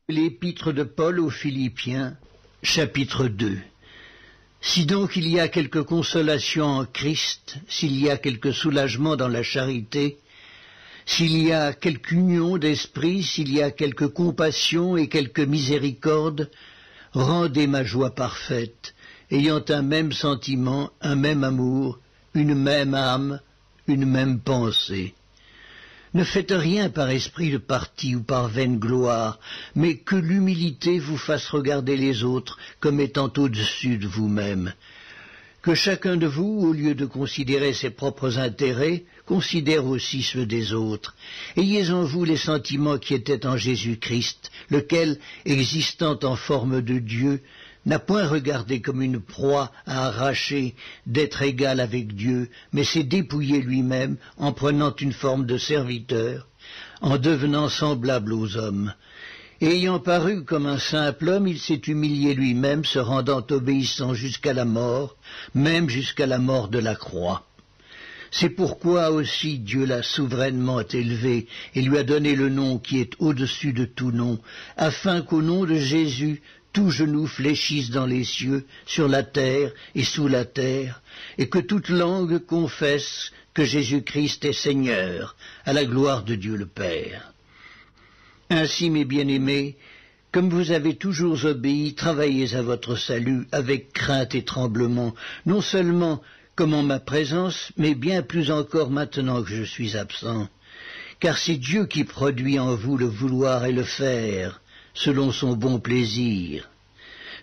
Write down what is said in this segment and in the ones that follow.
L'épître de Paul aux Philippiens, chapitre 2. Si donc il y a quelque consolation en Christ, s'il y a quelque soulagement dans la charité, s'il y a quelque union d'esprit, s'il y a quelque compassion et quelque miséricorde, rendez ma joie parfaite, ayant un même sentiment, un même amour, une même âme, une même pensée. Ne faites rien par esprit de parti ou par vaine gloire, mais que l'humilité vous fasse regarder les autres comme étant au-dessus de vous-même. Que chacun de vous, au lieu de considérer ses propres intérêts, considère aussi ceux des autres. Ayez en vous les sentiments qui étaient en Jésus-Christ, lequel, existant en forme de Dieu, n'a point regardé comme une proie à arracher d'être égal avec Dieu, mais s'est dépouillé lui-même en prenant une forme de serviteur, en devenant semblable aux hommes. Et ayant paru comme un simple homme, il s'est humilié lui-même, se rendant obéissant jusqu'à la mort, même jusqu'à la mort de la croix. C'est pourquoi aussi Dieu l'a souverainement élevé et lui a donné le nom qui est au-dessus de tout nom, afin qu'au nom de Jésus, tout genou fléchisse dans les cieux, sur la terre et sous la terre, et que toute langue confesse que Jésus-Christ est Seigneur, à la gloire de Dieu le Père. Ainsi, mes bien-aimés, comme vous avez toujours obéi, travaillez à votre salut avec crainte et tremblement, non seulement comme en ma présence, mais bien plus encore maintenant que je suis absent. Car c'est Dieu qui produit en vous le vouloir et le faire, selon son bon plaisir.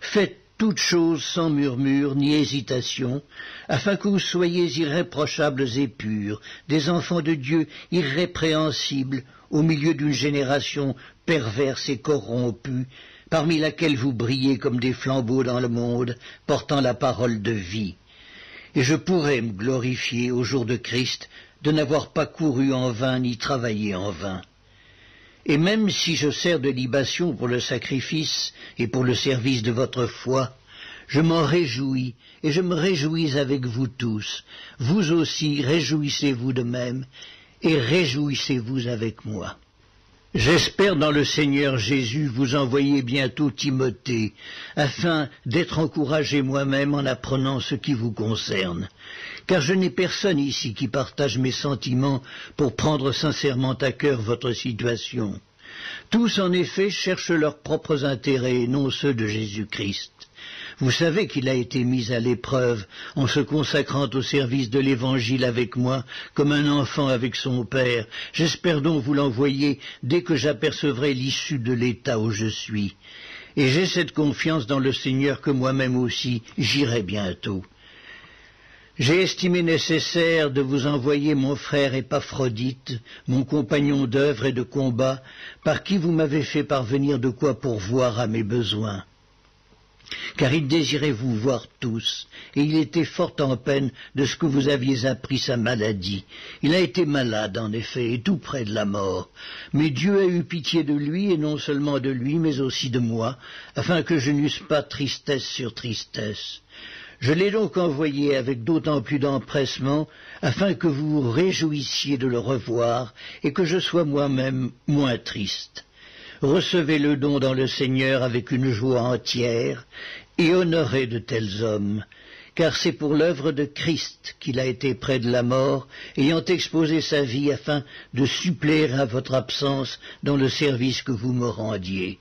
Faites toutes choses sans murmure ni hésitation, afin que vous soyez irréprochables et purs, des enfants de Dieu irrépréhensibles, au milieu d'une génération perverse et corrompue, parmi laquelle vous brillez comme des flambeaux dans le monde, portant la parole de vie. Et je pourrais me glorifier au jour de Christ de n'avoir pas couru en vain ni travaillé en vain. Et même si je sers de libation pour le sacrifice et pour le service de votre foi, je m'en réjouis, et je me réjouis avec vous tous. Vous aussi, réjouissez-vous de même, et réjouissez-vous avec moi. J'espère dans le Seigneur Jésus vous envoyer bientôt Timothée, afin d'être encouragé moi-même en apprenant ce qui vous concerne. Car je n'ai personne ici qui partage mes sentiments pour prendre sincèrement à cœur votre situation. Tous, en effet, cherchent leurs propres intérêts et non ceux de Jésus-Christ. Vous savez qu'il a été mis à l'épreuve en se consacrant au service de l'Évangile avec moi, comme un enfant avec son père. J'espère donc vous l'envoyer dès que j'apercevrai l'issue de l'état où je suis. Et j'ai cette confiance dans le Seigneur que moi-même aussi j'irai bientôt. J'ai estimé nécessaire de vous envoyer mon frère Épaphrodite, mon compagnon d'œuvre et de combat, par qui vous m'avez fait parvenir de quoi pourvoir à mes besoins. Car il désirait vous voir tous, et il était fort en peine de ce que vous aviez appris sa maladie. Il a été malade, en effet, et tout près de la mort. Mais Dieu a eu pitié de lui, et non seulement de lui, mais aussi de moi, afin que je n'eusse pas tristesse sur tristesse. Je l'ai donc envoyé avec d'autant plus d'empressement, afin que vous vous réjouissiez de le revoir, et que je sois moi-même moins triste. Recevez le don dans le Seigneur avec une joie entière, et honorez de tels hommes, car c'est pour l'œuvre de Christ qu'il a été près de la mort, ayant exposé sa vie afin de suppléer à votre absence dans le service que vous me rendiez.